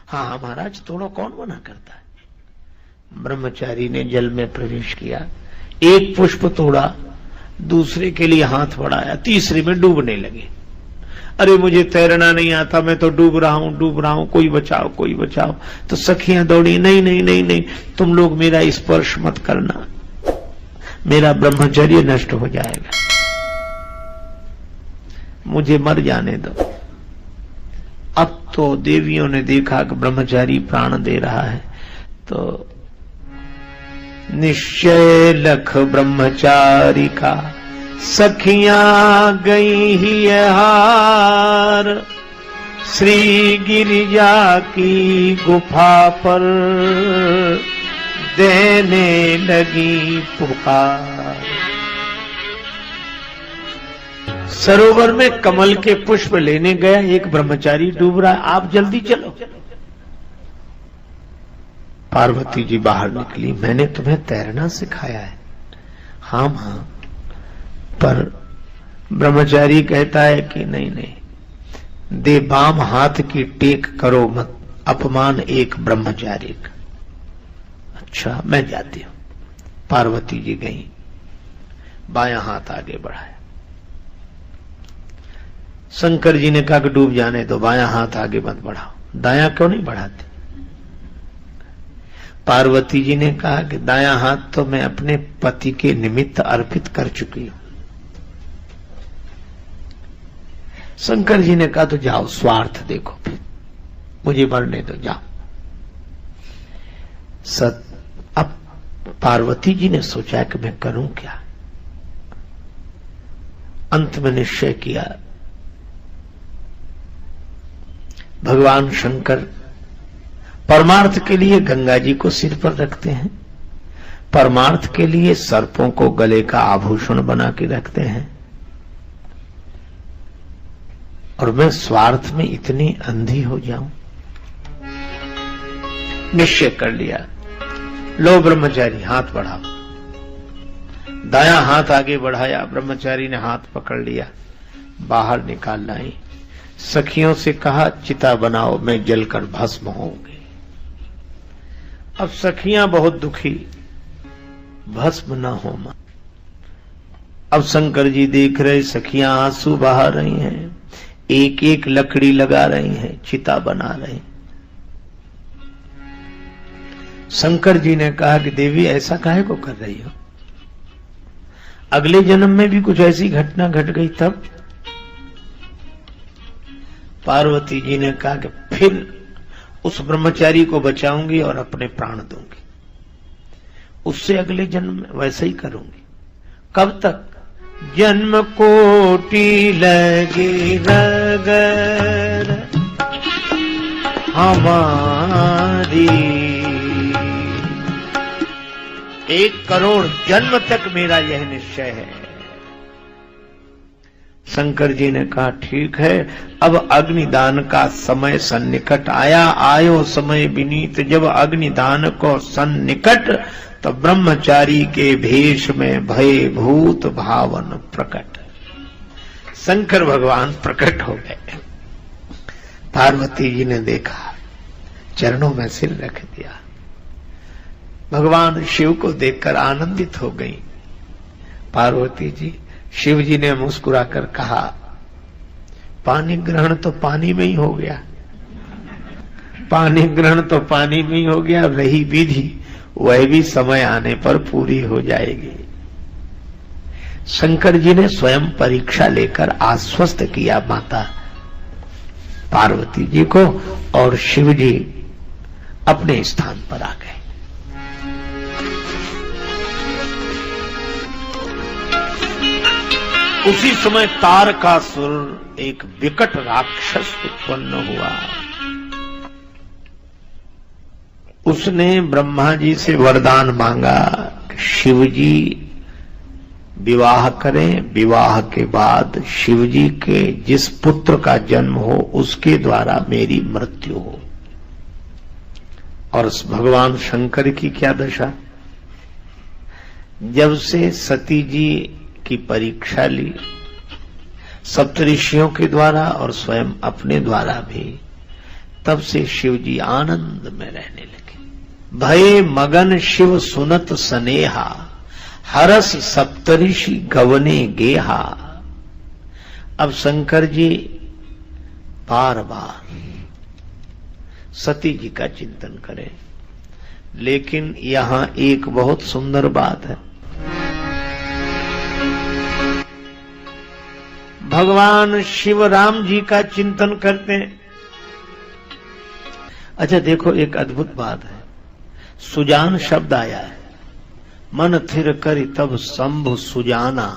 हाँ महाराज, तोड़ो, कौन मना करता है। ब्रह्मचारी ने जल में प्रवेश किया, एक पुष्प तोड़ा, दूसरे के लिए हाथ बढ़ाया, तीसरे में डूबने लगे। अरे मुझे तैरना नहीं आता, मैं तो डूब रहा हूं, कोई बचाओ, कोई बचाओ। तो सखियां दौड़ी, नहीं नहीं नहीं नहीं, तुम लोग मेरा स्पर्श मत करना, मेरा ब्रह्मचर्य नष्ट हो जाएगा, मुझे मर जाने दो। अब तो देवियों ने देखा कि ब्रह्मचारी प्राण दे रहा है, तो निश्चय लख ब्रह्मचारी का सखियां गई ही हार, श्री गिरिजा की गुफा पर देने लगी पुकार। सरोवर में कमल के पुष्प लेने गया एक ब्रह्मचारी, डूब रहा है, आप जल्दी चलो। पार्वती जी बाहर निकली, मैंने तुम्हें तैरना सिखाया है। हाँ हाँ, पर ब्रह्मचारी कहता है कि नहीं नहीं, दे बाम हाथ की टेक करो मत, अपमान एक ब्रह्मचारी का। अच्छा मैं जाती हूं। पार्वती जी गई, बायां हाथ आगे बढ़ाया। शंकर जी ने कहा कि डूब जाने दो, बायां हाथ आगे मत बढ़ाओ। दायां क्यों नहीं बढ़ाते? पार्वती जी ने कहा कि दायां हाथ तो मैं अपने पति के निमित्त अर्पित कर चुकी हूं। शंकर जी ने कहा तो जाओ, स्वार्थ देखो, फिर मुझे मरने दो, जाओ। अब पार्वती जी ने सोचा कि मैं करूं क्या। अंत में निश्चय किया, भगवान शंकर परमार्थ के लिए गंगा जी को सिर पर रखते हैं, परमार्थ के लिए सर्पों को गले का आभूषण बना के रखते हैं, और मैं स्वार्थ में इतनी अंधी हो जाऊं। निश्चय कर लिया, लो ब्रह्मचारी हाथ बढ़ाओ। दायां हाथ आगे बढ़ाया, ब्रह्मचारी ने हाथ पकड़ लिया, बाहर निकाल लाई। सखियों से कहा चिता बनाओ, मैं जलकर भस्म होऊंगी। अब सखियां बहुत दुखी, भस्म न हो मां। अब शंकर जी देख रहे, सखियां आंसू बहा रही हैं, एक एक लकड़ी लगा रही हैं, चिता बना रही। शंकर जी ने कहा कि देवी ऐसा काहे को कर रही हो, अगले जन्म में भी कुछ ऐसी घटना घट गई तब। पार्वती जी ने कहा कि फिर उस ब्रह्मचारी को बचाऊंगी और अपने प्राण दूंगी, उससे अगले जन्म में वैसे ही करूंगी। कब तक? जन्म कोटि लगी रगर हमारी, 1 करोड़ जन्म तक मेरा यह निश्चय है। शंकर जी ने कहा ठीक है, अब अग्निदान का समय सन्निकट आया, आयो समय विनीत, जब अग्निदान को सन्निकट, तो ब्रह्मचारी के भेष में भय भूत भावन प्रकट। शंकर भगवान प्रकट हो गए। पार्वती जी ने देखा, चरणों में सिर रख दिया। भगवान शिव को देखकर आनंदित हो गई पार्वती जी। शिव जी ने मुस्कुराकर कहा, पानी ग्रहण तो पानी में ही हो गया, पानी ग्रहण तो पानी में ही हो गया, रही विधि वह भी समय आने पर पूरी हो जाएगी। शंकर जी ने स्वयं परीक्षा लेकर आश्वस्त किया माता पार्वती जी को, और शिव जी अपने स्थान पर आ गए। उसी समय तारकासुर एक विकट राक्षस उत्पन्न हुआ। उसने ब्रह्मा जी से वरदान मांगा, शिव जी विवाह करें, विवाह के बाद शिव जी के जिस पुत्र का जन्म हो उसके द्वारा मेरी मृत्यु हो। और भगवान शंकर की क्या दशा, जब से सती जी की परीक्षा ली सप्तऋषियों के द्वारा और स्वयं अपने द्वारा भी, तब से शिव जी आनंद में रहने लगे। भये मगन शिव सुनत सनेहा, हरस सप्तऋषि गवने गेहा। अब शंकर जी बार बार सती जी का चिंतन करें, लेकिन यहां एक बहुत सुंदर बात है। भगवान शिव राम जी का चिंतन करते हैं। अच्छा देखो, एक अद्भुत बात है। सुजान शब्द आया है, मन थिर करि तब शंभु सुजाना,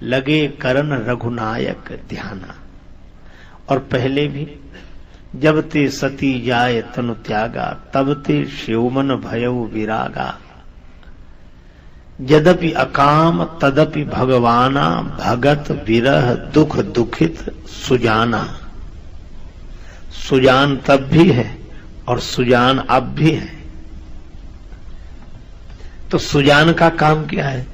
लगे करन रघुनायक ध्याना। और पहले भी, जब ते सती जाए तनु त्यागा, तब ते शिवमन भयउ विरागा। यद्यपि अकाम तदपि भगवाना, भगत विरह दुख दुखित सुजाना। सुजान तब भी है और सुजान अब भी है। तो सुजान का काम क्या है?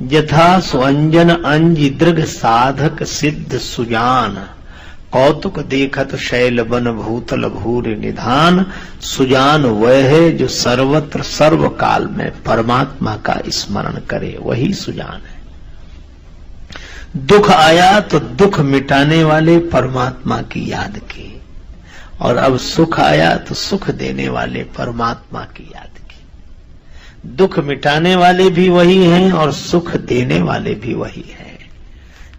यथा सुअंजन अंज दृग साधक सिद्ध सुजान, कौतुक देखत शैल बन भूतल भूर निधान। सुजान वह है जो सर्वत्र सर्व काल में परमात्मा का स्मरण करे, वही सुजान है। दुख आया तो दुख मिटाने वाले परमात्मा की याद की, और अब सुख आया तो सुख देने वाले परमात्मा की याद की। दुख मिटाने वाले भी वही हैं और सुख देने वाले भी वही हैं।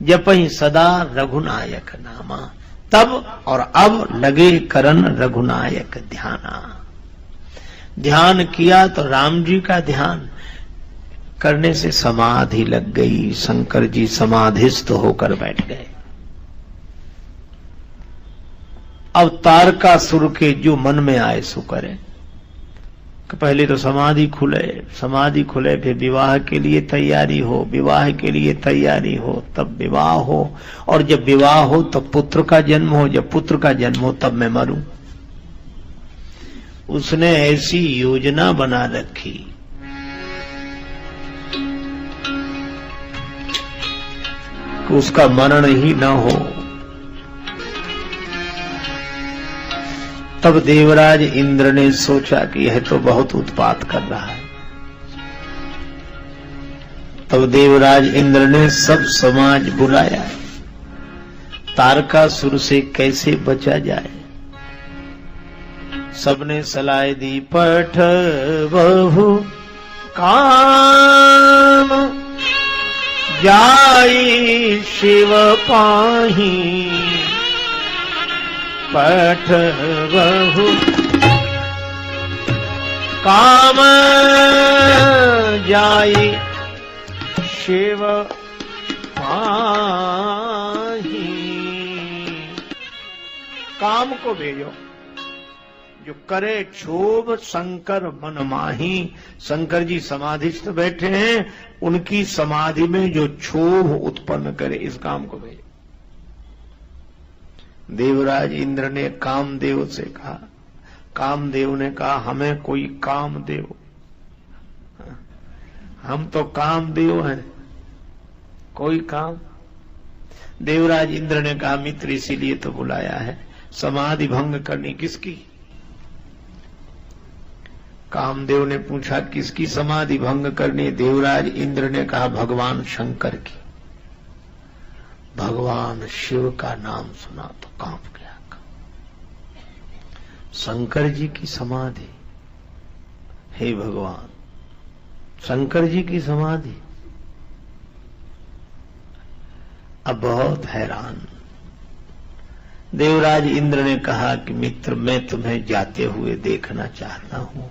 जपहि सदा रघुनायक नामा, तब और अब लगे करन रघुनायक ध्याना। ध्यान किया तो राम जी का ध्यान करने से समाधि लग गई। शंकर जी समाधिस्थ होकर बैठ गए। अब तारकासुर के जो मन में आए सो करे। पहले तो समाधि खुले, फिर विवाह के लिए तैयारी हो, विवाह के लिए तैयारी हो, तब विवाह हो, और जब विवाह हो तब पुत्र का जन्म हो, जब पुत्र का जन्म हो तब मैं मरूं। उसने ऐसी योजना बना रखी कि उसका मरण ही न हो। तब देवराज इंद्र ने सोचा कि यह तो बहुत उत्पात कर रहा है। तब देवराज इंद्र ने सब समाज बुलाया, तारकासुर से कैसे बचा जाए। सबने सलाह दी, पठ बहु काम जाई शिव पाही, पठ बहु काम जाई शिव पाही। काम को भेजो जो करे क्षोभ शंकर मन माही। शंकर जी समाधिस्थ बैठे हैं, उनकी समाधि में जो क्षोभ उत्पन्न करे, इस काम को भेजो। देवराज इंद्र ने कामदेव से कहा। कामदेव ने कहा, हमें कोई कामदेव, हम तो कामदेव हैं, कोई काम। देवराज इंद्र ने कहा, मित्र इसीलिए तो बुलाया है, समाधि भंग करनी किसकी? कामदेव ने पूछा, किसकी समाधि भंग करनी? देवराज इंद्र ने कहा, भगवान शंकर की। भगवान शिव का नाम सुना तो कांप गया। शंकर जी की समाधि, हे भगवान, शंकर जी की समाधि। अब बहुत हैरान। देवराज इंद्र ने कहा कि मित्र, मैं तुम्हें जाते हुए देखना चाहता हूं।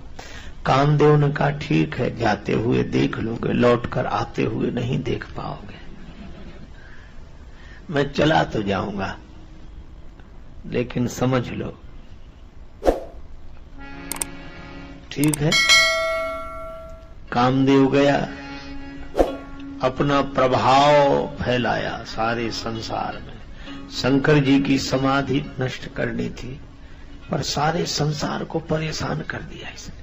कामदेव ने कहा, ठीक है, जाते हुए देख लोगे, लौटकर आते हुए नहीं देख पाओगे। मैं चला तो जाऊंगा, लेकिन समझ लो। ठीक है। कामदेव गया, अपना प्रभाव फैलाया सारे संसार में। शंकर जी की समाधि नष्ट करनी थी, पर सारे संसार को परेशान कर दिया इसने।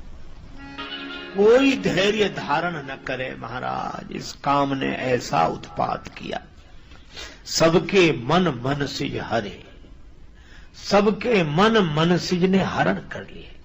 कोई धैर्य धारण न करे महाराज, इस काम ने ऐसा उत्पात किया। सबके मन मन से हरे, सबके मन मनसिज ने हरण कर लिए।